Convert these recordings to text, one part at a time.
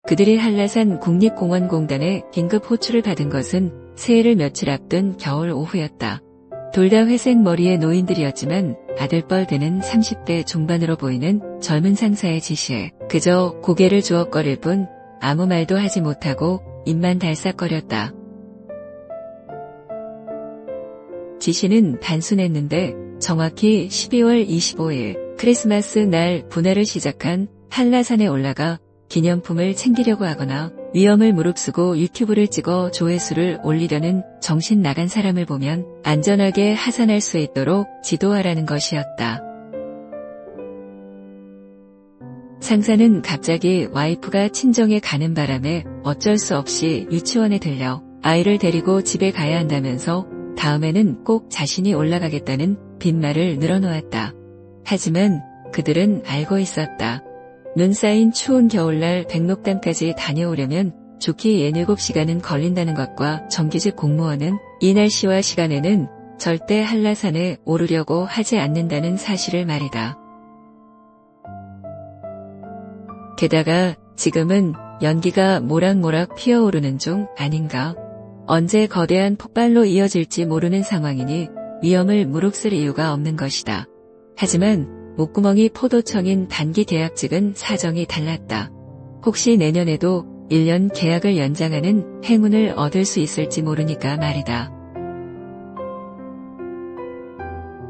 그들이 한라산 국립공원공단에 긴급 호출을 받은 것은 새해를 며칠 앞둔 겨울 오후였다. 둘 다 회색 머리의 노인들이었지만 아들뻘 되는 30대 중반으로 보이는 젊은 상사의 지시에 그저 고개를 주걱거릴 뿐 아무 말도 하지 못하고 입만 달싹거렸다. 지시는 단순했는데 정확히 12월 25일 크리스마스 날 분할을 시작한 한라산에 올라가 기념품을 챙기려고 하거나 위험을 무릅쓰고 유튜브를 찍어 조회수를 올리려는 정신 나간 사람을 보면 안전하게 하산할 수 있도록 지도하라는 것이었다. 상사는 갑자기 와이프가 친정에 가는 바람에 어쩔 수 없이 유치원에 들려 아이를 데리고 집에 가야 한다면서 다음에는 꼭 자신이 올라가겠다는 빈말을 늘어놓았다. 하지만 그들은 알고 있었다. 눈 쌓인 추운 겨울날 백록담까지 다녀오려면 좋기 7시간은 걸린다는 것과 정규직 공무원은 이 날씨와 시간에는 절대 한라산에 오르려고 하지 않는다는 사실을 말이다. 게다가 지금은 연기가 모락모락 피어오르는 중 아닌가. 언제 거대한 폭발로 이어질지 모르는 상황이니 위험을 무릅쓸 이유가 없는 것이다. 하지만 목구멍이 포도청인 단기 계약직은 사정이 달랐다. 혹시 내년에도 1년 계약을 연장하는 행운을 얻을 수 있을지 모르니까 말이다.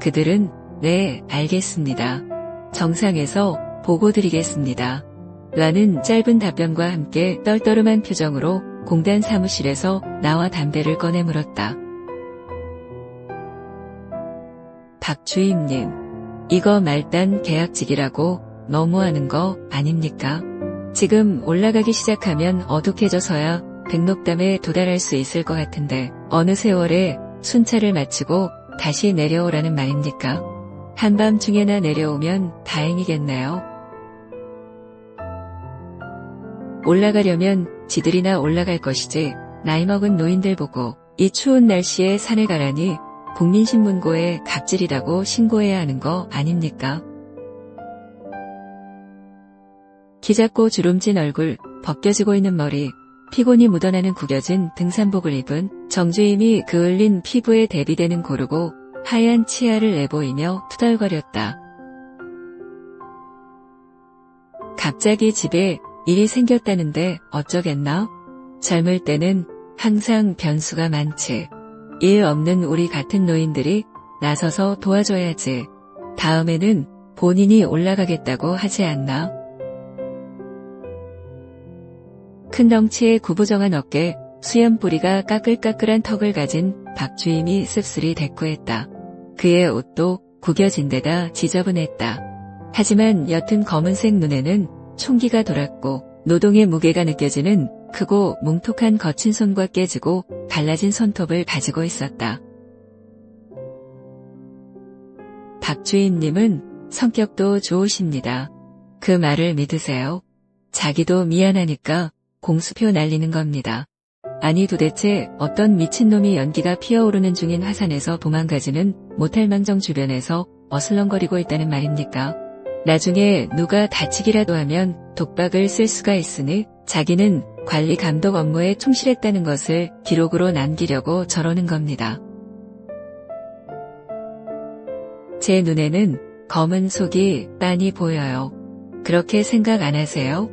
그들은 네, 알겠습니다. 정상에서 보고드리겠습니다. 라는 짧은 답변과 함께 떨떠름한 표정으로 공단 사무실에서 나와 담배를 꺼내 물었다. 박 주임님, 이거 말단 계약직이라고 너무하는 거 아닙니까? 지금 올라가기 시작하면 어둑해져서야 백록담에 도달할 수 있을 것 같은데 어느 세월에 순찰을 마치고 다시 내려오라는 말입니까? 한밤중에나 내려오면 다행이겠네요. 올라가려면 지들이나 올라갈 것이지 나이 먹은 노인들 보고 이 추운 날씨에 산에 가라니 국민신문고에 갑질이라고 신고해야 하는 거 아닙니까? 키 작고 주름진 얼굴, 벗겨지고 있는 머리, 피곤이 묻어나는 구겨진 등산복을 입은 정주임이 그을린 피부에 대비되는 고르고 하얀 치아를 내보이며 투덜거렸다. 갑자기 집에 일이 생겼다는데 어쩌겠나? 젊을 때는 항상 변수가 많지. 일 없는 우리 같은 노인들이 나서서 도와줘야지. 다음에는 본인이 올라가겠다고 하지 않나? 큰 덩치의 구부정한 어깨, 수염뿌리가 까끌까끌한 턱을 가진 박 주임이 씁쓸히 대꾸했다. 그의 옷도 구겨진 데다 지저분했다. 하지만 옅은 검은색 눈에는 총기가 돌았고 노동의 무게가 느껴지는 크고 뭉툭한 거친 손과 깨지고 갈라진 손톱을 가지고 있었다. 박 주임님은 성격도 좋으십니다. 그 말을 믿으세요. 자기도 미안하니까 공수표 날리는 겁니다. 아니 도대체 어떤 미친놈이 연기가 피어오르는 중인 화산에서 도망가지는 못할 망정 주변에서 어슬렁거리고 있다는 말입니까? 나중에 누가 다치기라도 하면 독박을 쓸 수가 있으니 자기는 관리 감독 업무에 충실했다는 것을 기록으로 남기려고 저러는 겁니다. 제 눈에는 검은 속이 빤히 보여요. 그렇게 생각 안 하세요?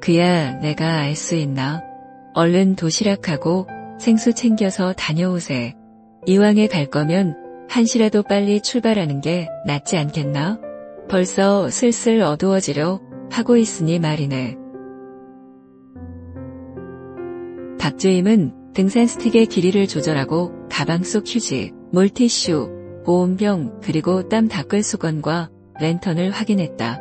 그야 내가 알 수 있나? 얼른 도시락하고 생수 챙겨서 다녀오세. 이왕에 갈 거면 한시라도 빨리 출발하는 게 낫지 않겠나? 벌써 슬슬 어두워지려 하고 있으니 말이네. 박 주임은 등산 스틱의 길이를 조절하고 가방 속 휴지, 물티슈, 보온병 그리고 땀 닦을 수건과 랜턴을 확인했다.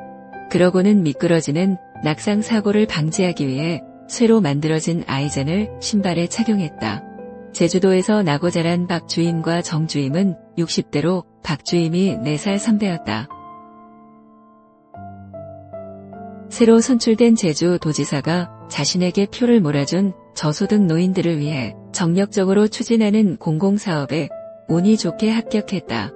그러고는 미끄러지는 낙상 사고를 방지하기 위해 쇠로 만들어진 아이젠을 신발에 착용했다. 제주도에서 나고 자란 박 주임과 정 주임은 60대로 박 주임이 4살 선배였다. 새로 선출된 제주 도지사가 자신에게 표를 몰아준 저소득 노인들을 위해 정력적으로 추진하는 공공사업에 운이 좋게 합격했다.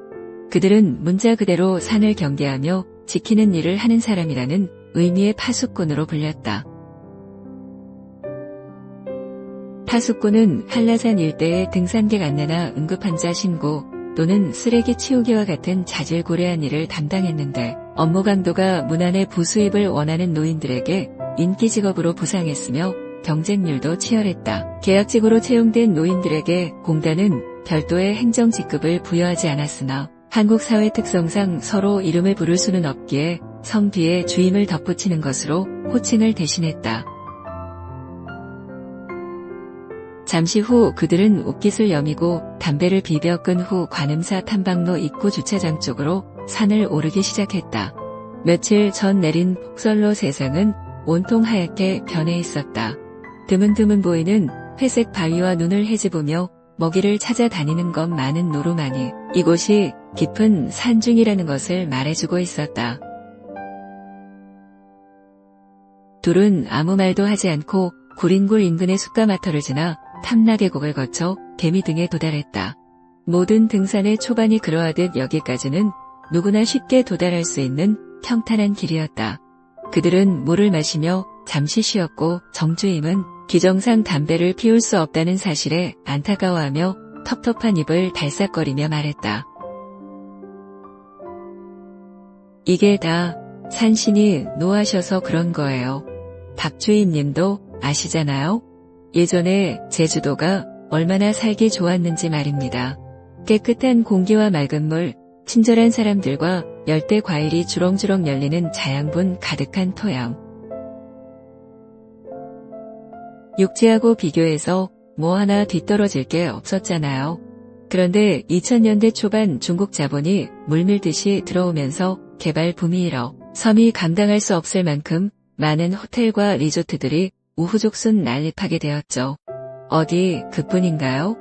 그들은 문자 그대로 산을 경계하며 지키는 일을 하는 사람이라는 의미의 파수꾼으로 불렸다. 파수꾼은 한라산 일대의 등산객 안내나 응급환자 신고 또는 쓰레기 치우기와 같은 자질구레한 일을 담당했는데 업무 강도가 무난의 부수입을 원하는 노인들에게 인기 직업으로 부상했으며 경쟁률도 치열했다. 계약직으로 채용된 노인들에게 공단은 별도의 행정 직급을 부여하지 않았으나 한국 사회 특성상 서로 이름을 부를 수는 없기에 성 뒤에 주임을 덧붙이는 것으로 호칭을 대신했다. 잠시 후 그들은 옷깃을 여미고 담배를 비벼 끈 후 관음사 탐방로 입구 주차장 쪽으로 산을 오르기 시작했다. 며칠 전 내린 폭설로 세상은 온통 하얗게 변해 있었다. 드문드문 보이는 회색 바위와 눈을 헤집으며 먹이를 찾아다니는 것 많은 노루만이 이곳이 깊은 산중이라는 것을 말해주고 있었다. 둘은 아무 말도 하지 않고 구린굴 인근의 숫가마터를 지나 탐나계곡을 거쳐 개미등에 도달했다. 모든 등산의 초반이 그러하듯 여기까지는 누구나 쉽게 도달할 수 있는 평탄한 길이었다. 그들은 물을 마시며 잠시 쉬었고 정주임은 기정상 담배를 피울 수 없다는 사실에 안타까워하며 텁텁한 입을 달싹거리며 말했다. 이게 다 산신이 노하셔서 그런 거예요. 박주임님도 아시잖아요? 예전에 제주도가 얼마나 살기 좋았는지 말입니다. 깨끗한 공기와 맑은 물, 친절한 사람들과 열대 과일이 주렁주렁 열리는 자양분 가득한 토양. 육지하고 비교해서 뭐 하나 뒤떨어질 게 없었잖아요. 그런데 2000년대 초반 중국 자본이 물밀듯이 들어오면서 개발 붐이 일어 섬이 감당할 수 없을 만큼 많은 호텔과 리조트들이 우후죽순 난립하게 되었죠. 어디 그뿐인가요?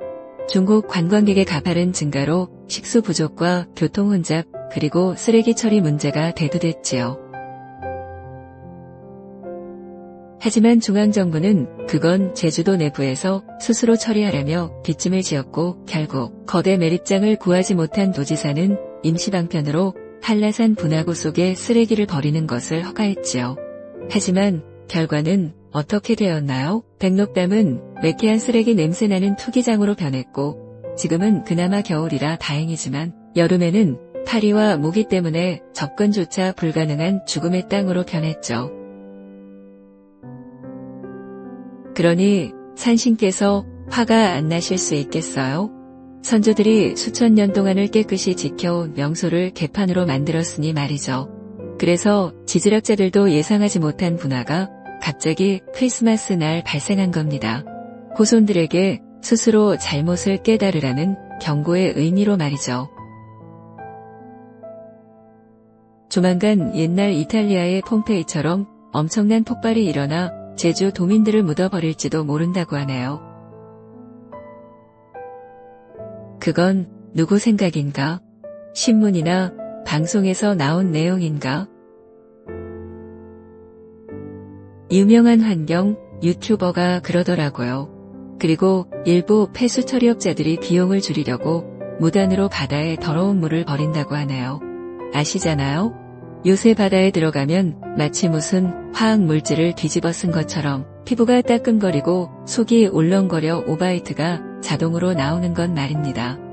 중국 관광객의 가파른 증가로 식수 부족과 교통 혼잡 그리고 쓰레기 처리 문제가 대두됐지요. 하지만 중앙정부는 그건 제주도 내부에서 스스로 처리하려며 뒷짐을 지었고 결국 거대 매립장을 구하지 못한 도지사는 임시방편으로 한라산 분화구 속에 쓰레기를 버리는 것을 허가했지요. 하지만 결과는 어떻게 되었나요? 백록담은 매캐한 쓰레기 냄새나는 투기장으로 변했고 지금은 그나마 겨울이라 다행이지만 여름에는 파리와 모기 때문에 접근조차 불가능한 죽음의 땅으로 변했죠. 그러니 산신께서 화가 안 나실 수 있겠어요? 선조들이 수천 년 동안을 깨끗이 지켜온 명소를 개판으로 만들었으니 말이죠. 그래서 지질학자들도 예상하지 못한 분화가 갑자기 크리스마스 날 발생한 겁니다. 후손들에게 스스로 잘못을 깨달으라는 경고의 의미로 말이죠. 조만간 옛날 이탈리아의 폼페이처럼 엄청난 폭발이 일어나 제주 도민들을 묻어버릴지도 모른다고 하네요. 그건 누구 생각인가? 신문이나 방송에서 나온 내용인가? 유명한 환경 유튜버가 그러더라고요. 그리고 일부 폐수 처리업자들이 비용을 줄이려고 무단으로 바다에 더러운 물을 버린다고 하네요. 아시잖아요? 요새 바다에 들어가면 마치 무슨 화학 물질을 뒤집어 쓴 것처럼 피부가 따끔거리고 속이 울렁거려 오바이트가 자동으로 나오는 건 말입니다.